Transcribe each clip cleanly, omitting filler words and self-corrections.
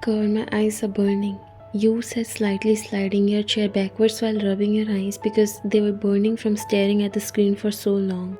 God, my eyes are burning. You said slightly sliding your chair backwards while rubbing your eyes because they were burning from staring at the screen for so long.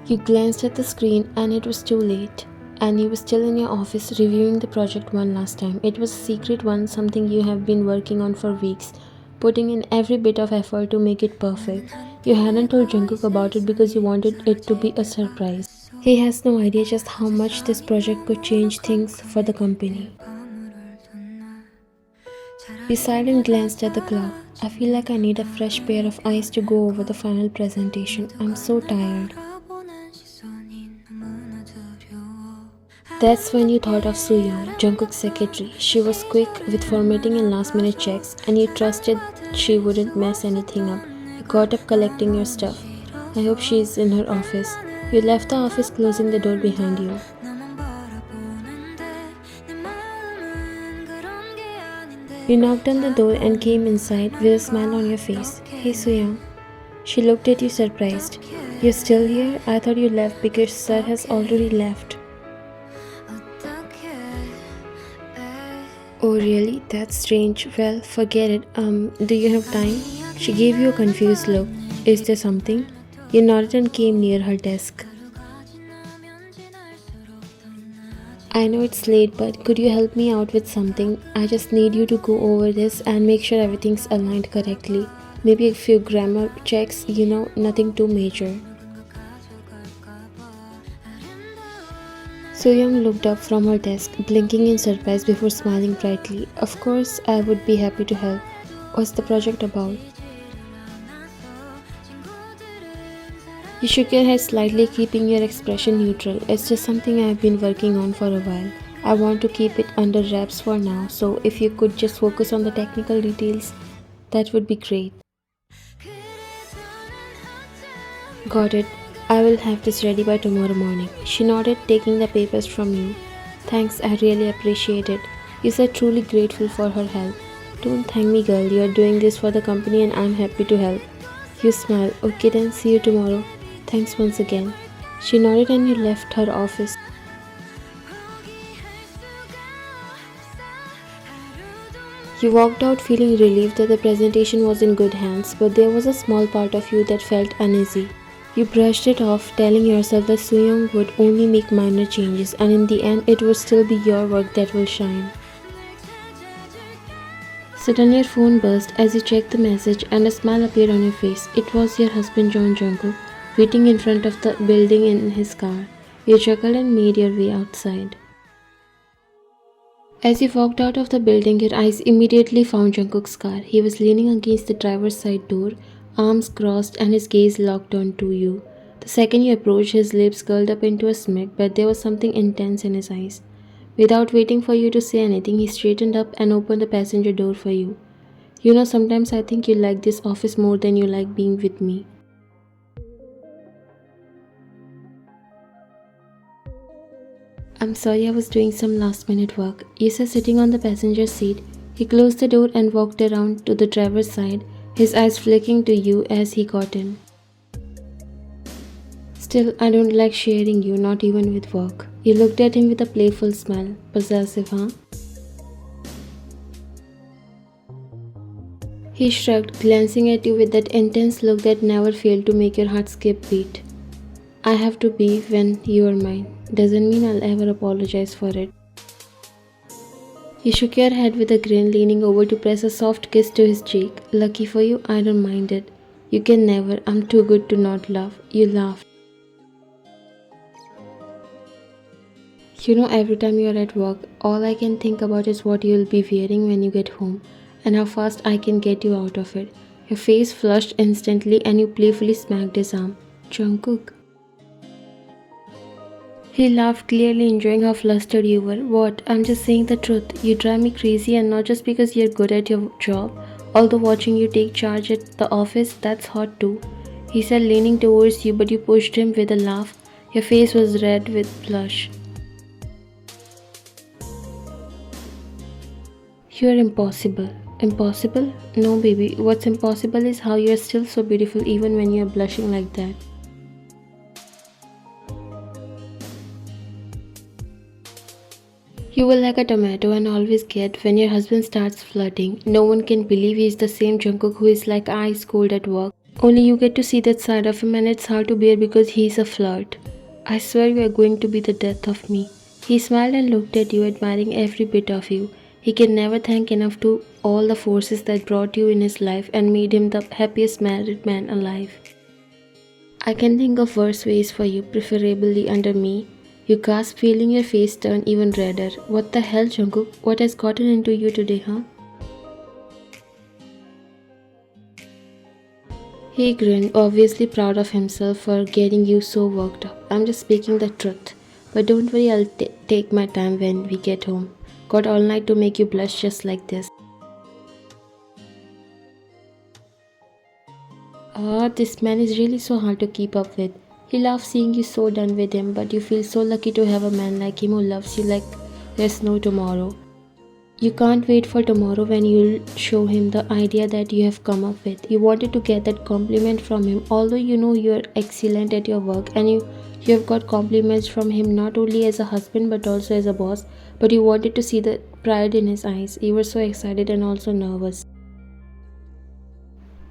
You glanced at the screen and it was too late. And you were still in your office reviewing the project one last time. It was a secret one, something you have been working on for weeks, putting in every bit of effort to make it perfect. You hadn't told Jungkook about it because you wanted it to be a surprise. He has no idea just how much this project could change things for the company. You sighed and glanced at the clock. I feel like I need a fresh pair of eyes to go over the final presentation. I'm so tired. That's when you thought of Sooyoung, Jungkook's secretary. She was quick with formatting and last-minute checks, and you trusted she wouldn't mess anything up. You got up collecting your stuff. I hope she's in her office. You left the office closing the door behind you. You knocked on the door and came inside with a smile on your face. Hey Sooyoung. She looked at you surprised. You're still here? I thought you left because Sir has already left. Oh really? That's strange. Well, forget it. Do you have time? She gave you a confused look. Is there something? You nodded and came near her desk. I know it's late, but could you help me out with something? I just need you to go over this and make sure everything's aligned correctly. Maybe a few grammar checks, nothing too major. Sooyoung looked up from her desk, blinking in surprise before smiling brightly. Of course, I would be happy to help. What's the project about? You shook your head slightly, keeping your expression neutral. It's just something I've been working on for a while. I want to keep it under wraps for now, so if you could just focus on the technical details, that would be great. Got it. I will have this ready by tomorrow morning. She nodded, taking the papers from you. Thanks, I really appreciate it. You said truly grateful for her help. Don't thank me, girl. You are doing this for the company and I'm happy to help. You smiled. Okay then, see you tomorrow. Thanks once again. She nodded and you left her office. You walked out feeling relieved that the presentation was in good hands, but there was a small part of you that felt uneasy. You brushed it off, telling yourself that Sooyoung would only make minor changes and in the end it would still be your work that will shine. Suddenly your phone buzzed as you checked the message and a smile appeared on your face. It was your husband John Jungkook, waiting in front of the building in his car. You chuckled and made your way outside. As you walked out of the building, your eyes immediately found Jungkook's car. He was leaning against the driver's side door, arms crossed and his gaze locked onto you. The second you approached, his lips curled up into a smirk, but there was something intense in his eyes. Without waiting for you to say anything, he straightened up and opened the passenger door for you. Sometimes I think you like this office more than you like being with me. I'm sorry, I was doing some last-minute work. You said sitting on the passenger seat. He closed the door and walked around to the driver's side, his eyes flicking to you as he got in. Still, I don't like sharing you, not even with work. You looked at him with a playful smile. Possessive, huh? He shrugged, glancing at you with that intense look that never failed to make your heart skip beat. I have to be when you are mine. Doesn't mean I'll ever apologize for it. You shook your head with a grin, leaning over to press a soft kiss to his cheek. Lucky for you, I don't mind it. You can never. I'm too good to not love. You laughed. Every time you're at work, all I can think about is what you'll be wearing when you get home and how fast I can get you out of it. Your face flushed instantly and you playfully smacked his arm. Jungkook. He laughed, clearly enjoying how flustered you were. What? I'm just saying the truth. You drive me crazy and not just because you're good at your job. Although watching you take charge at the office, that's hot too. He said, leaning towards you, but you pushed him with a laugh. Your face was red with blush. You're impossible. Impossible? No, baby. What's impossible is how you're still so beautiful even when you're blushing like that. You will like a tomato and always get when your husband starts flirting. No one can believe he is the same Jungkook who is like ice cold at work. Only you get to see that side of him and it's hard to bear because he is a flirt. I swear you are going to be the death of me. He smiled and looked at you, admiring every bit of you. He can never thank enough to all the forces that brought you in his life and made him the happiest married man alive. I can think of worse ways for you, preferably under me. You gasped, feeling your face turn even redder. What the hell, Jungkook? What has gotten into you today, huh? He grinned, obviously proud of himself for getting you so worked up. I'm just speaking the truth. But don't worry, I'll take my time when we get home. Got all night to make you blush just like this. This man is really so hard to keep up with. He loves seeing you so done with him, but you feel so lucky to have a man like him who loves you like there's no tomorrow. You can't wait for tomorrow when you'll show him the idea that you have come up with. You wanted to get that compliment from him, although you know you're excellent at your work and you have got compliments from him not only as a husband but also as a boss, but you wanted to see the pride in his eyes. You were so excited and also nervous.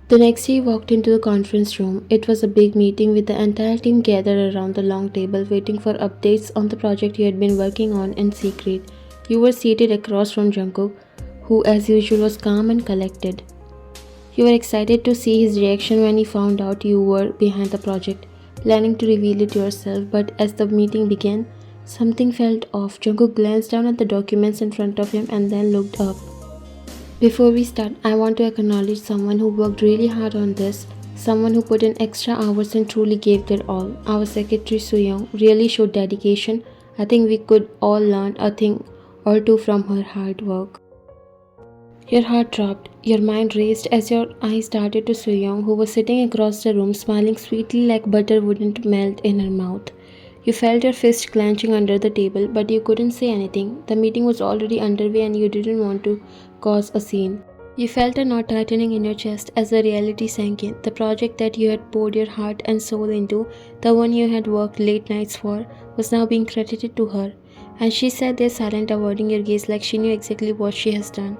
The next day, you walked into the conference room. It was a big meeting with the entire team gathered around the long table waiting for updates on the project you had been working on in secret. You were seated across from Jungkook, who as usual was calm and collected. You were excited to see his reaction when he found out you were behind the project, planning to reveal it yourself, but as the meeting began, something felt off. Jungkook glanced down at the documents in front of him and then looked up. Before we start, I want to acknowledge someone who worked really hard on this, someone who put in extra hours and truly gave their all. Our secretary Soo-young really showed dedication. I think we could all learn a thing or two from her hard work. Your heart dropped, your mind raced as your eyes darted to Soo-young, who was sitting across the room smiling sweetly like butter wouldn't melt in her mouth. You felt your fist clenching under the table, but you couldn't say anything. The meeting was already underway and you didn't want to cause a scene. You felt a knot tightening in your chest as the reality sank in. The project that you had poured your heart and soul into, the one you had worked late nights for, was now being credited to her. And she sat there silent, avoiding your gaze like she knew exactly what she has done.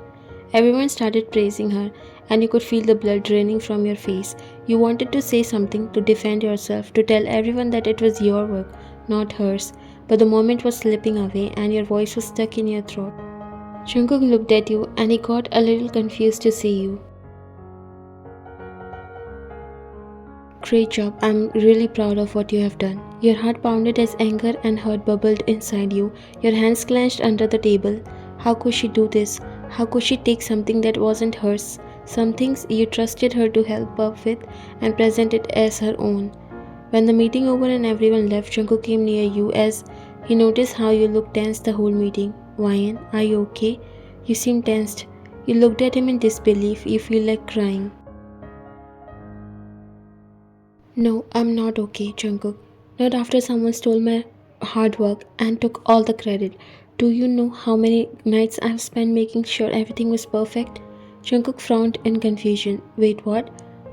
Everyone started praising her, and you could feel the blood draining from your face. You wanted to say something, to defend yourself, to tell everyone that it was your work, not hers, but the moment was slipping away and your voice was stuck in your throat. Jungkook looked at you and he got a little confused to see you. Great job, I'm really proud of what you have done. Your heart pounded as anger and hurt bubbled inside you. Your hands clenched under the table. How could she do this? How could she take something that wasn't hers, some things you trusted her to help up with, and present it as her own? When the meeting over and everyone left, Jungkook came near you as he noticed how you looked tense the whole meeting. Ryan, are you okay? You seem tensed. You looked at him in disbelief. You feel like crying. No, I'm not okay, Jungkook. Not after someone stole my hard work and took all the credit. Do you know how many nights I've spent making sure everything was perfect? Jungkook frowned in confusion. Wait, what?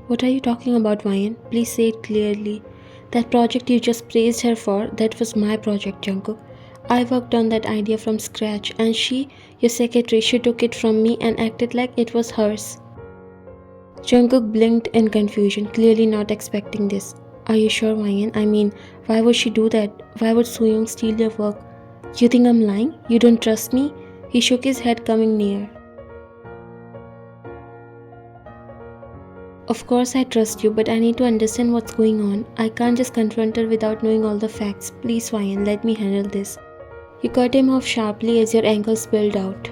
What are you talking about, Ryan? Please say it clearly. That project you just praised her for, that was my project, Jungkook. I worked on that idea from scratch, and she, your secretary, she took it from me and acted like it was hers. Jungkook blinked in confusion, clearly not expecting this. Are you sure, Ryan? I mean, why would she do that? Why would Soo-young steal your work? You think I'm lying? You don't trust me? He shook his head, coming near. Of course I trust you, but I need to understand what's going on. I can't just confront her without knowing all the facts. Please, Ryan, let me handle this. You cut him off sharply as your ankle spilled out.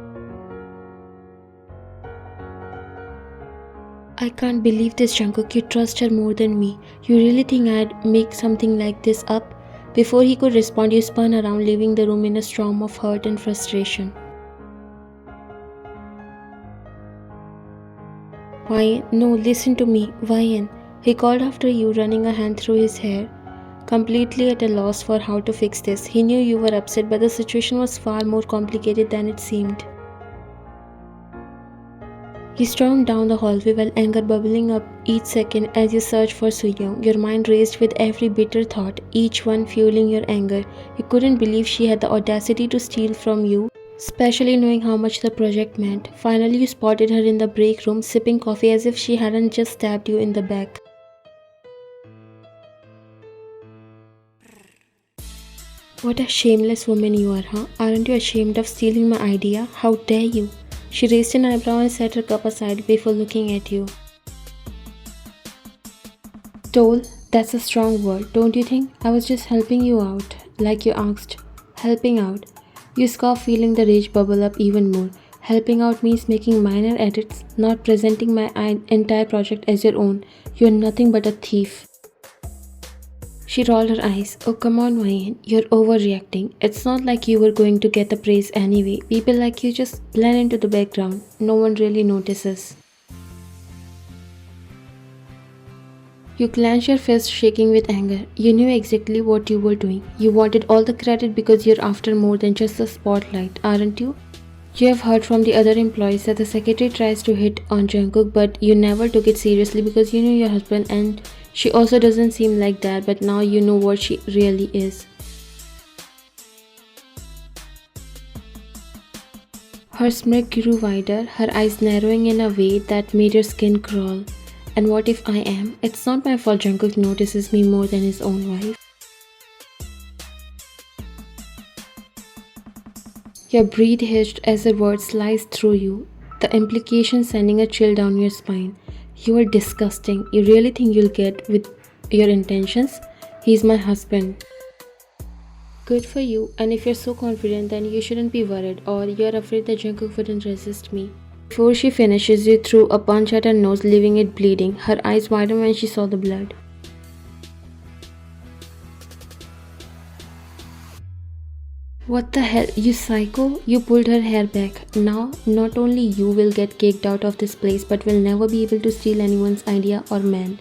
I can't believe this, Jungkook. You trust her more than me. You really think I'd make something like this up? Before he could respond, you spun around, leaving the room in a storm of hurt and frustration. Ryan, no, listen to me. Ryan, he called after you, running a hand through his hair, completely at a loss for how to fix this. He knew you were upset, but the situation was far more complicated than it seemed. You stormed down the hallway while anger bubbling up each second as you searched for Soo-young. Your mind raced with every bitter thought, each one fueling your anger. You couldn't believe she had the audacity to steal from you especially knowing how much the project meant. Finally, you spotted her in the break room sipping coffee as if she hadn't just stabbed you in the back. What a shameless woman you are, huh? Aren't you ashamed of stealing my idea? How dare you? She raised an eyebrow and set her cup aside before looking at you. Toll, that's a strong word, don't you think? I was just helping you out, like you asked. Helping out. You scoff, feeling the rage bubble up even more. Helping out means making minor edits, not presenting my entire project as your own. You're nothing but a thief. She rolled her eyes. Oh, come on, Ryan. You're overreacting. It's not like you were going to get the praise anyway. People like you just blend into the background. No one really notices. You clenched your fist, shaking with anger. You knew exactly what you were doing. You wanted all the credit because you're after more than just the spotlight, aren't you? You have heard from the other employees that the secretary tries to hit on Jungkook, but you never took it seriously because you knew your husband and she also doesn't seem like that, but now you know what she really is. Her smirk grew wider, her eyes narrowing in a way that made your skin crawl. And what if I am? It's not my fault Jungkook notices me more than his own wife. Your breath hitched as the word sliced through you, the implication sending a chill down your spine. You are disgusting. You really think you'll get with your intentions? He's my husband. Good for you, and if you're so confident, then you shouldn't be worried, or you're afraid that Jungkook wouldn't resist me. Before she finishes, you threw a punch at her nose, leaving it bleeding. Her eyes widened when she saw the blood. What the hell, you psycho? You pulled her hair back. Now, not only you will get kicked out of this place, but will never be able to steal anyone's idea or man.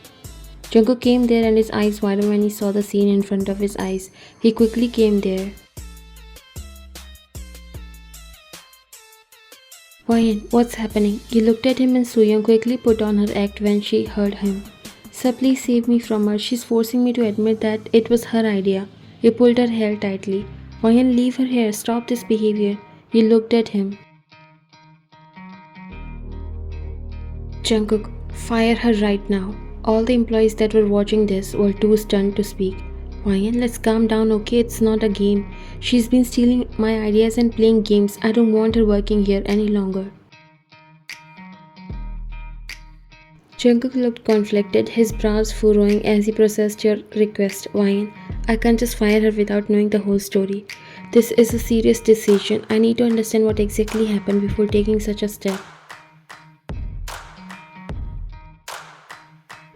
Jungkook came there and his eyes widened when he saw the scene in front of his eyes. He quickly came there. Ryan, what's happening? You looked at him and Sooyoung quickly put on her act when she heard him. Sir, please save me from her. She's forcing me to admit that it was her idea. You pulled her hair tightly. Ryan, leave her here. Stop this behavior. You looked at him. Jungkook, fire her right now. All the employees that were watching this were too stunned to speak. Ryan, let's calm down, okay? It's not a game. She's been stealing my ideas and playing games. I don't want her working here any longer. Jungkook looked conflicted, his brows furrowing as he processed your request. Ryan, I can't just fire her without knowing the whole story. This is a serious decision. I need to understand what exactly happened before taking such a step.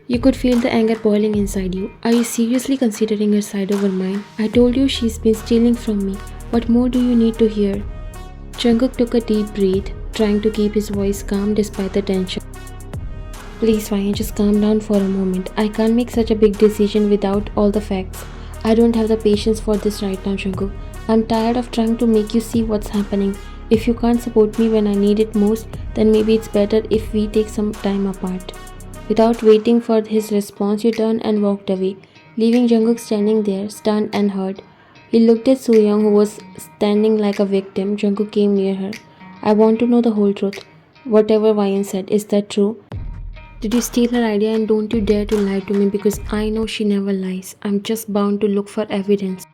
You could feel the anger boiling inside you. Are you seriously considering her side over mine? I told you she's been stealing from me. What more do you need to hear? Jungkook took a deep breath, trying to keep his voice calm despite the tension. Please, Ryan, just calm down for a moment. I can't make such a big decision without all the facts. I don't have the patience for this right now, Jungkook. I'm tired of trying to make you see what's happening. If you can't support me when I need it most, then maybe it's better if we take some time apart. Without waiting for his response, you turned and walked away, leaving Jungkook standing there, stunned and hurt. He looked at Sooyoung, who was standing like a victim. Jungkook came near her. I want to know the whole truth. Whatever Ryan said, is that true? Did you steal her idea and don't you dare to lie to me because I know she never lies. I'm just bound to look for evidence.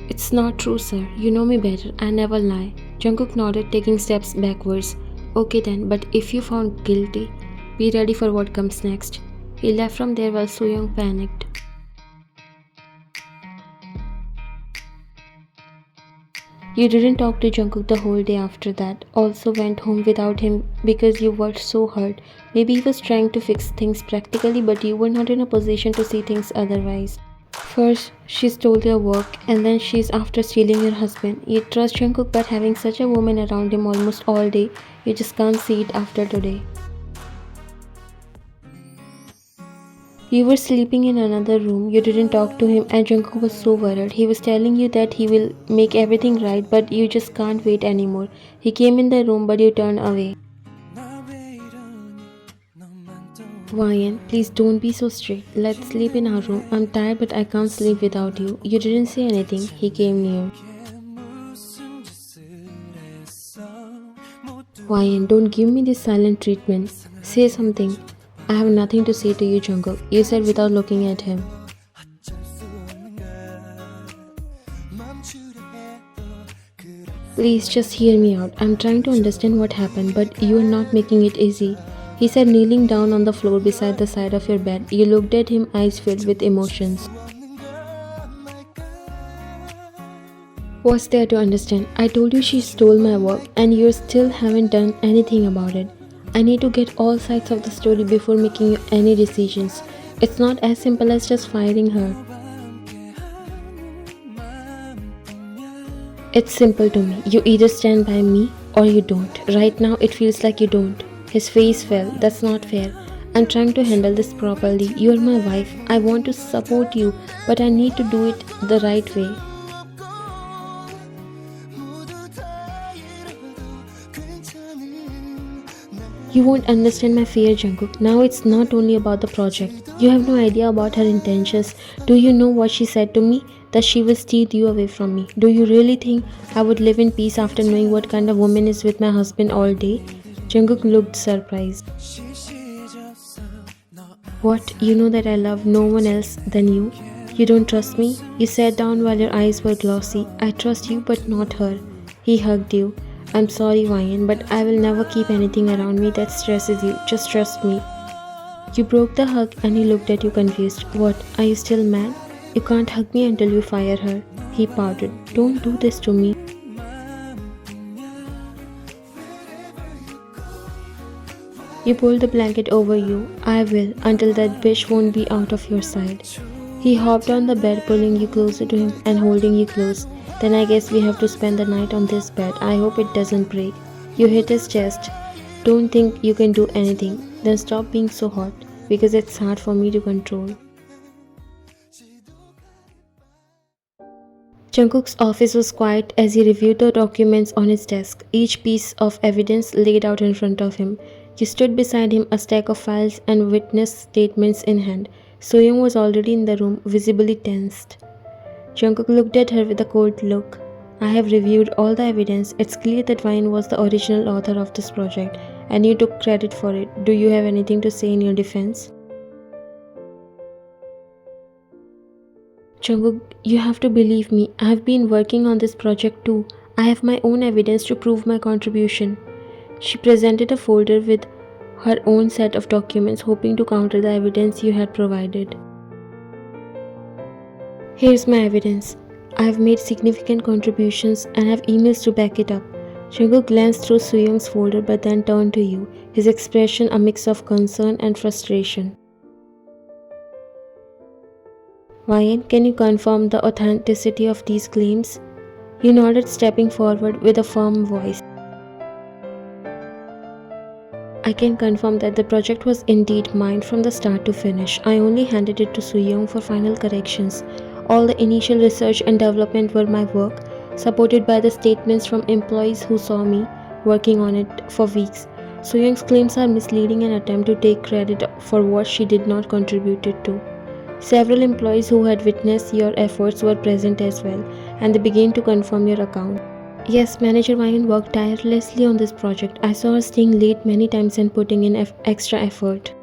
It's not true, sir. You know me better. I never lie. Jungkook nodded, taking steps backwards. Okay then, but if you found guilty, be ready for what comes next. He left from there while Sooyoung panicked. You didn't talk to Jungkook the whole day after that. Also went home without him because you were so hurt. Maybe he was trying to fix things practically, but you were not in a position to see things otherwise. First, she stole your work, and then she's after stealing your husband. You trust Jungkook, but having such a woman around him almost all day, you just can't see it after today. You were sleeping in another room, you didn't talk to him, and Jungkook was so worried. He was telling you that he will make everything right, but you just can't wait anymore. He came in the room, but you turned away. Ryan, please don't be so strict. Let's sleep in our room. I'm tired, but I can't sleep without you. You didn't say anything. He came near. Ryan, don't give me this silent treatment. Say something. I have nothing to say to you, Jungkook. You said without looking at him. Please just hear me out. I'm trying to understand what happened, but you are not making it easy. He said, kneeling down on the floor beside the side of your bed. You looked at him, eyes filled with emotions. What's there to understand? I told you she stole my work, and you still haven't done anything about it. I need to get all sides of the story before making any decisions. It's not as simple as just firing her. It's simple to me. You either stand by me or you don't. Right now, it feels like you don't. His face fell. That's not fair. I'm trying to handle this properly. You're my wife. I want to support you, but I need to do it the right way. You won't understand my fear, Jungkook. Now it's not only about the project. You have no idea about her intentions. Do you know what she said to me? That she will steal you away from me. Do you really think I would live in peace after knowing what kind of woman is with my husband all day? Jungkook looked surprised. What? You know that I love no one else than you? You don't trust me? You sat down while your eyes were glossy. I trust you but not her. He hugged you. I'm sorry, Ryan, but I will never keep anything around me that stresses you. Just trust me. You broke the hug and he looked at you confused. What? Are you still mad? You can't hug me until you fire her. He pouted. Don't do this to me. You pulled the blanket over you. I will, until that bitch won't be out of your sight. He hopped on the bed, pulling you closer to him and holding you close. Then I guess we have to spend the night on this bed. I hope it doesn't break. You hit his chest. Don't think you can do anything. Then stop being so hot, because it's hard for me to control. Jungkook's office was quiet as he reviewed the documents on his desk, each piece of evidence laid out in front of him. You stood beside him, a stack of files and witness statements in hand. Soyoung was already in the room, visibly tensed. Jungkook looked at her with a cold look. I have reviewed all the evidence. It's clear that Vine was the original author of this project, and you took credit for it. Do you have anything to say in your defense? Jungkook, you have to believe me. I have been working on this project too. I have my own evidence to prove my contribution. She presented a folder with her own set of documents, hoping to counter the evidence you had provided. Here's my evidence. I have made significant contributions and have emails to back it up. Jungkook glanced through Soyoung's folder but then turned to you, his expression a mix of concern and frustration. Ryan, can you confirm the authenticity of these claims? You nodded, stepping forward with a firm voice. I can confirm that the project was indeed mine from the start to finish. I only handed it to Soyoung for final corrections. All the initial research and development were my work, supported by the statements from employees who saw me working on it for weeks. Soyoung's claims are misleading and attempt to take credit for what she did not contribute to. Several employees who had witnessed your efforts were present as well, and they began to confirm your account. Yes, Manager Ryan worked tirelessly on this project. I saw her staying late many times and putting in extra effort.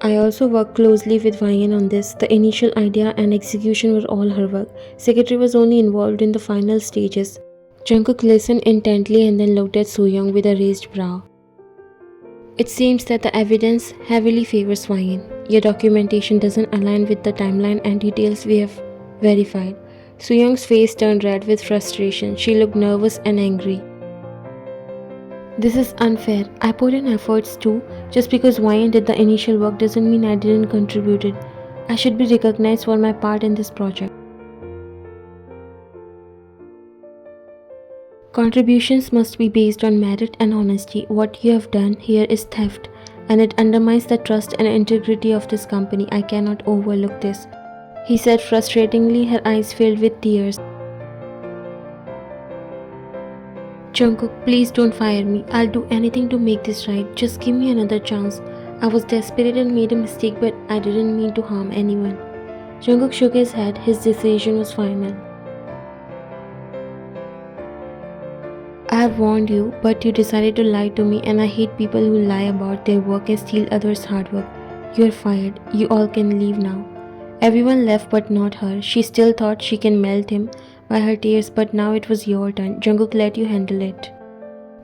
I also worked closely with Ryan on this. The initial idea and execution were all her work. Secretary was only involved in the final stages. Jungkook listened intently and then looked at Soyoung with a raised brow. It seems that the evidence heavily favors Ryan. Your documentation doesn't align with the timeline and details we have verified. Soyoung's face turned red with frustration. She looked nervous and angry. This is unfair. I put in efforts too. Just because Ryan did the initial work doesn't mean I didn't contribute it. I should be recognized for my part in this project. Contributions must be based on merit and honesty. What you have done here is theft, and it undermines the trust and integrity of this company. I cannot overlook this, he said frustratingly, her eyes filled with tears. Jungkook, please don't fire me. I'll do anything to make this right. Just give me another chance. I was desperate and made a mistake, but I didn't mean to harm anyone. Jungkook shook his head. His decision was final. I have warned you, but you decided to lie to me, and I hate people who lie about their work and steal others' hard work. You're fired. You all can leave now. Everyone left but not her. She still thought she can melt him by her tears, but now it was your turn. Jungkook let you handle it.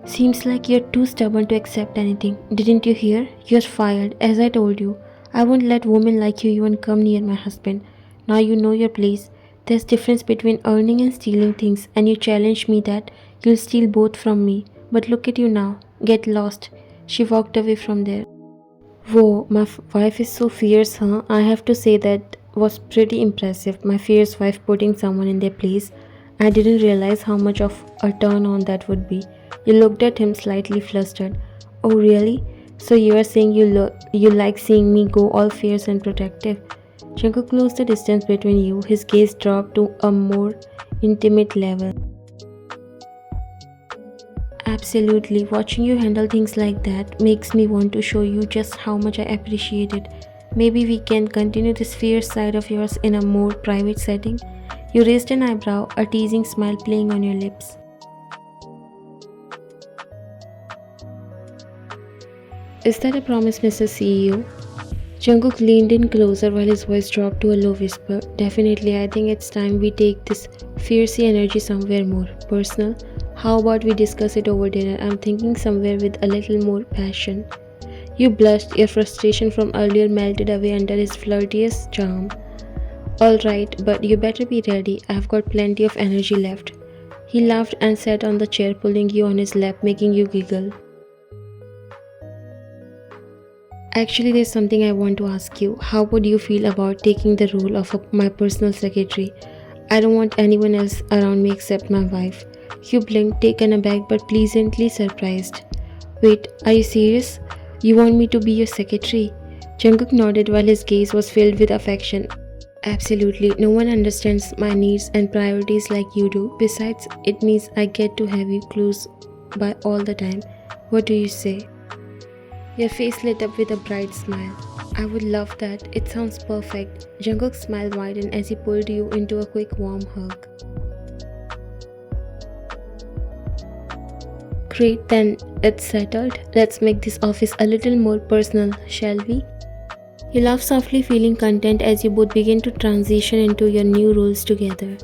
Seems like you're too stubborn to accept anything. Didn't you hear? You're fired, as I told you. I won't let women like you even come near my husband. Now you know your place. There's difference between earning and stealing things, and you challenged me that you'll steal both from me. But look at you now. Get lost. She walked away from there. Whoa, my wife is so fierce, huh? I have to say that was pretty impressive. My fierce wife putting someone in their place. I didn't realize how much of a turn on that would be. You looked at him slightly flustered. Oh really? So you are saying you like seeing me go all fierce and protective? Jungkook closed the distance between you. His gaze dropped to a more intimate level. Absolutely. Watching you handle things like that makes me want to show you just how much I appreciate it. Maybe we can continue this fierce side of yours in a more private setting. You raised an eyebrow, a teasing smile playing on your lips. Is that a promise, Mr. CEO? Jungkook leaned in closer while his voice dropped to a low whisper. Definitely, I think it's time we take this fiercey energy somewhere more personal. How about we discuss it over dinner? I'm thinking somewhere with a little more passion. You blushed, your frustration from earlier melted away under his flirtiest charm. Alright, but you better be ready. I've got plenty of energy left. He laughed and sat on the chair, pulling you on his lap, making you giggle. Actually, there's something I want to ask you. How would you feel about taking the role of my personal secretary? I don't want anyone else around me except my wife. You blinked, taken aback but pleasantly surprised. Wait, are you serious? You want me to be your secretary? Jungkook nodded while his gaze was filled with affection. Absolutely, no one understands my needs and priorities like you do. Besides, it means I get to have you close by all the time. What do you say? Your face lit up with a bright smile. I would love that. It sounds perfect. Jungkook's smile widened as he pulled you into a quick warm hug. Great, then it's settled. Let's make this office a little more personal, shall we? You laughed softly, feeling content as you both begin to transition into your new roles together.